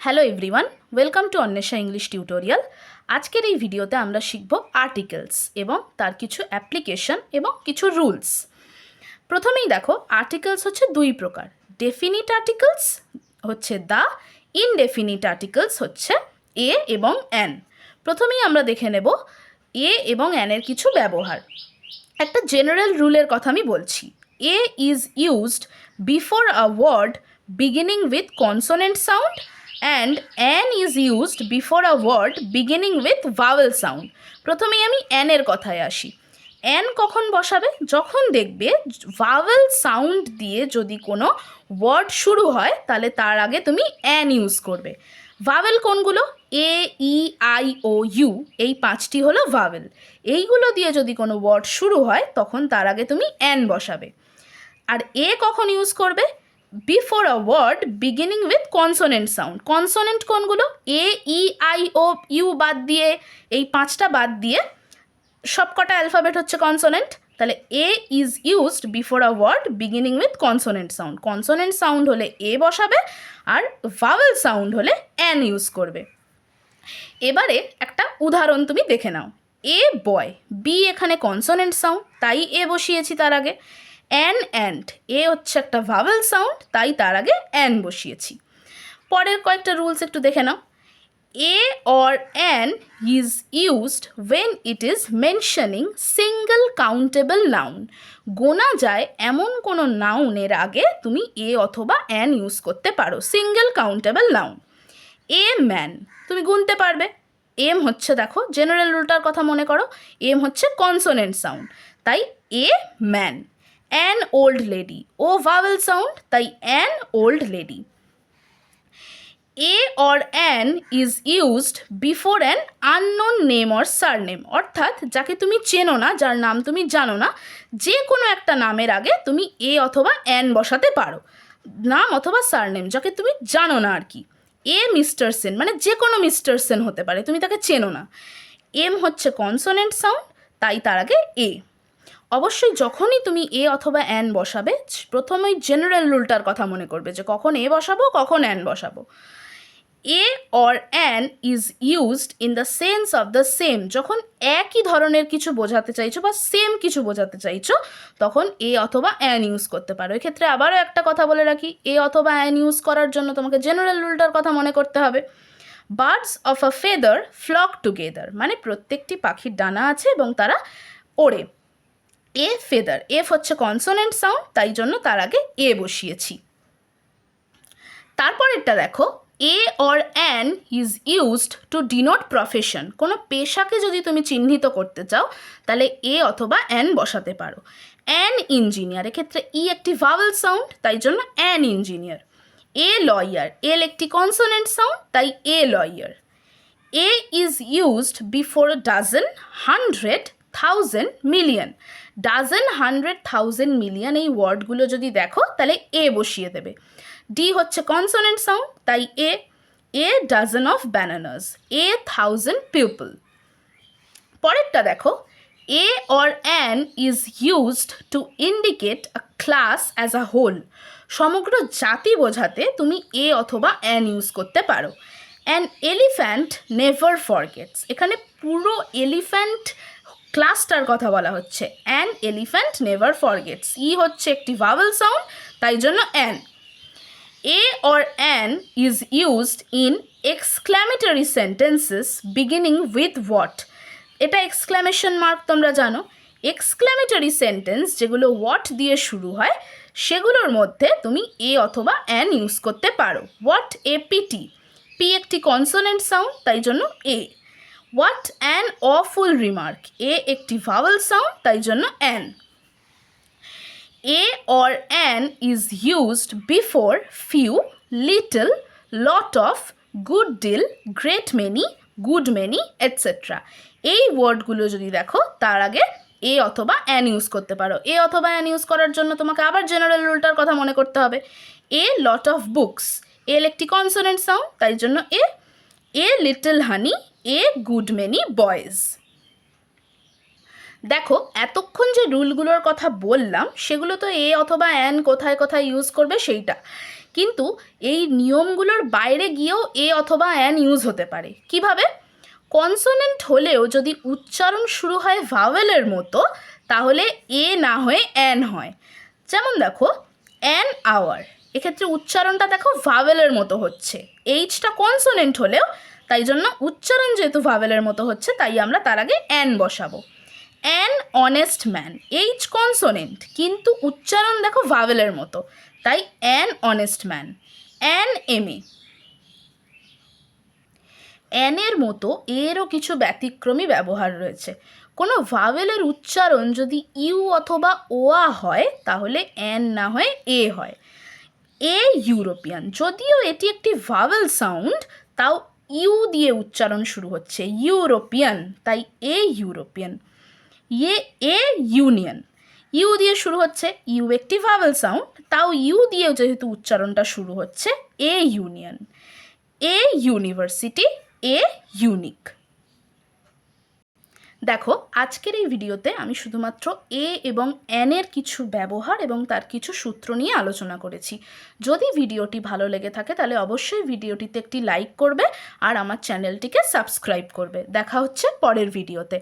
Hello everyone, welcome to Anwesha English tutorial. আজকের এই ভিডিওতে আমরা শিখব আর্টিকেলস এবং তার কিছু অ্যাপ্লিকেশন এবং কিছু রুলস। প্রথমেই দেখো, আর্টিকেলস হচ্ছে দুই প্রকার। ডেফিনিট আর্টিকেলস হচ্ছে দা, ইনডেফিনিট আর্টিকেলস হচ্ছে এ এবং অ্যান। প্রথমেই আমরা দেখে নেব এ এবং অ্যানের কিছু ব্যবহার। একটা জেনারেল রুলের কথা আমি বলছি। A is used before a word beginning with consonant sound and an is used before a word beginning with vowel sound. প্রথমেই আমি অ্যানের কথায় আসি। অ্যান কখন বসাবে? যখন দেখবে ভাওয়েল সাউন্ড দিয়ে যদি কোনো ওয়ার্ড শুরু হয় তাহলে তার আগে তুমি অ্যান ইউজ করবে। ভাওয়েল কোনগুলো? A, E, I, O, you, এই পাঁচটি হলো ভাওয়েল। এইগুলো দিয়ে যদি কোনো ওয়ার্ড শুরু হয় তখন তার আগে তুমি অ্যান বসাবে। আর এ কখন ইউজ করবে? Before a word beginning with consonant sound. Consonant কোনগুলো? A, E, I, O, you বাদ দিয়ে, এই পাঁচটা বাদ দিয়ে সবকটা অ্যালফাবেট হচ্ছে কনসোনেন্ট। তাহলে a is used before a word beginning with consonant sound. Consonant sound হলে এ বসাবে, আর ভাওয়েল সাউন্ড হলে অ্যান ইউজ করবে। এবারে একটা উদাহরণ তুমি দেখে নাও। এ বয়, বি এখানে কনসোনেন্ট সাউন্ড, তাই এ বসিয়েছি তার আগে। অ্যান অ্যান্ড, এ হচ্ছে একটা ভাওয়েল সাউন্ড, তাই তার আগে অ্যান বসিয়েছি। পরের কয়েকটা রুলস একটু দেখে নাও। A or an is used when it is mentioning single countable noun. গোনা যায় এমন কোনো নাউনের আগে তুমি এ অথবা অ্যান ইউজ করতে পারো। Single countable noun. A man, তুমি গুনতে পারবে। এম হচ্ছে, দেখো জেনারেল রুলটার কথা মনে করো, এম হচ্ছে কনসোনেন্ট সাউন্ড, তাই a man. An old lady, O vowel sound, তাই an old lady. A or an is used before an unknown name or surname, অর্থাৎ যাকে তুমি চেনো না, যার নাম তুমি জানো না, যে কোনো একটা নামের আগে তুমি এ অথবা অ্যান বসাতে পারো। নাম অথবা সারনেম যাকে তুমি জানো না আর কি। এ মিস্টার সেন, মানে যে কোনো মিস্টার সেন হতে পারে, তুমি তাকে চেনো না। এম হচ্ছে কনসোনেন্ট সাউন্ড, তাই তার আগে এ। অবশ্যই যখনই তুমি এ অথবা অ্যান বসাবে, প্রথমেই জেনারেল রুলটার কথা মনে করবে যে কখন এ বসাবো, কখন অ্যান বসাবো। A or an is used in the sense of the same, যখন একই ধরনের কিছু বোঝাতে চাইছো বা সেম কিছু বোঝাতে চাইছো তখন এ অথবা অ্যান ইউজ করতে পারো। এক্ষেত্রে আবারও একটা কথা বলে রাখি, এ অথবা অ্যান ইউজ করার জন্য তোমাকে জেনারেল রুলটার কথা মনে করতে হবে। Birds of a feather flock together, মানে প্রত্যেকটি পাখির ডানা আছে এবং তারা ওড়ে। এ ফেদার, এফ হচ্ছে কনসোনেন্ট সাউন্ড, তাই জন্য তার আগে এ বসিয়েছি। তারপরেরটা দেখো, a or an is used to denote profession. কোনো পেশাকে যদি তুমি চিহ্নিত করতে চাও তাহলে এ অথবা অ্যান বসাতে পারো। অ্যান ইঞ্জিনিয়ার, এক্ষেত্রে ই একটি ভাওয়েল সাউন্ড, তাই জন্য অ্যান ইঞ্জিনিয়ার। এ লয়ার, এল একটি কনসোনেন্ট সাউন্ড, তাই a lawyer. A is used before doesn't, hundred, thousand, million. Doesn't, hundred, thousand, million এই ওয়ার্ডগুলো যদি দেখো তাহলে এ বসিয়ে দেবে। ডি হচ্ছে কনসোনেন্ট সাউন্ড, তাই a. A dozen of bananas, a thousand people. পরেরটা দেখো, a or an is used to indicate a class as a whole. সমগ্র জাতি বোঝাতে তুমি এ অথবা অ্যান ইউজ করতে পারো। অ্যান এলিফ্যান্ট নেভার ফরগেটস, এখানে পুরো এলিফ্যান্ট ক্লাসটার কথা বলা হচ্ছে। অ্যান এলিফ্যান্ট নেভার ফরগেটস, ই হচ্ছে একটি ভাওয়েল সাউন্ড, তাই জন্য an. A or an is used in exclamatory sentences beginning with what? এটা এক্সক্লামেশন মার্ক তোমরা জানো। এক্সক্লামেটরি সেন্টেন্স যেগুলো হোয়াট দিয়ে শুরু হয় সেগুলোর মধ্যে তুমি এ অথবা অ্যান ইউজ করতে পারো। হোয়াট এ পিটি, পি একটি কনসোনেন্ট সাউন্ড, তাই জন্য এ। হোয়াট অ্যান অফুল রিমার্ক, এ একটি ভাওয়েল সাউন্ড, তাই জন্য an. A or an is used before few, little, lot of, good deal, great many, good many, etc. এই ওয়ার্ডগুলো যদি দেখো তার আগে এ অথবা অ্যান ইউজ করতে পারো। এ অথবা অ্যান ইউজ করার জন্য তোমাকে আবার জেনারেল রুলটার কথা মনে করতে হবে। এ লট অফ বুকস, এল একটি কনসোনেন্ট সাউন্ড, তাই জন্য a. A little honey, a good many boys. দেখো এতক্ষণ যে রুলগুলোর কথা বললাম সেগুলো তো এ অথবা অ্যান কোথায় কোথায় ইউজ করবে সেইটা, কিন্তু এই নিয়মগুলোর বাইরে গিয়েও এ অথবা অ্যান ইউজ হতে পারে। কিভাবে? কনসোনেন্ট হলেও যদি উচ্চারণ শুরু হয় ভাওয়েলের মতো, তাহলে এ না হয়ে অ্যান হয়। যেমন দেখো, অ্যান আওয়ার, এক্ষেত্রে উচ্চারণটা দেখো ভাওয়েলের মতো হচ্ছে। এইচটা কনসোনেন্ট হলেও, তাই জন্য উচ্চারণ যেহেতু ভাওয়েলের মতো হচ্ছে, তাই আমরা তার আগে অ্যান বসাবো। An honest man, H consonant কিন্তু উচ্চারণ দেখো ভাওয়েলের মতো, তাই an honest man. An MA, অ্যানের মতো এরও কিছু ব্যতিক্রমী ব্যবহার রয়েছে। কোনো ভাওয়েলের উচ্চারণ যদি ইউ অথবা ওয়া হয়, তাহলে অ্যান না হয়ে এ হয়। এ ইউরোপিয়ান, যদিও এটি একটি ভাওয়েল সাউন্ড, তাও ইউ দিয়ে উচ্চারণ শুরু হচ্ছে, ইউরোপিয়ান, তাই a European. A union, U দিয়ে শুরু হচ্ছে, ইউ একটি ভাওয়েল সাউন্ড, তাও ইউ দিয়ে যেহেতু উচ্চারণটা শুরু হচ্ছে, এ union. A university, a unique. দেখো, আজকের এই ভিডিওতে আমি শুধুমাত্র এ এবং অ্যানের কিছু ব্যবহার এবং তার কিছু সূত্র নিয়ে আলোচনা করেছি। যদি ভিডিওটি ভালো লেগে থাকে তাহলে অবশ্যই ভিডিওটিতে একটি লাইক করবে আর আমার চ্যানেলটিকে সাবস্ক্রাইব করবে। দেখা হচ্ছে পরের ভিডিওতে।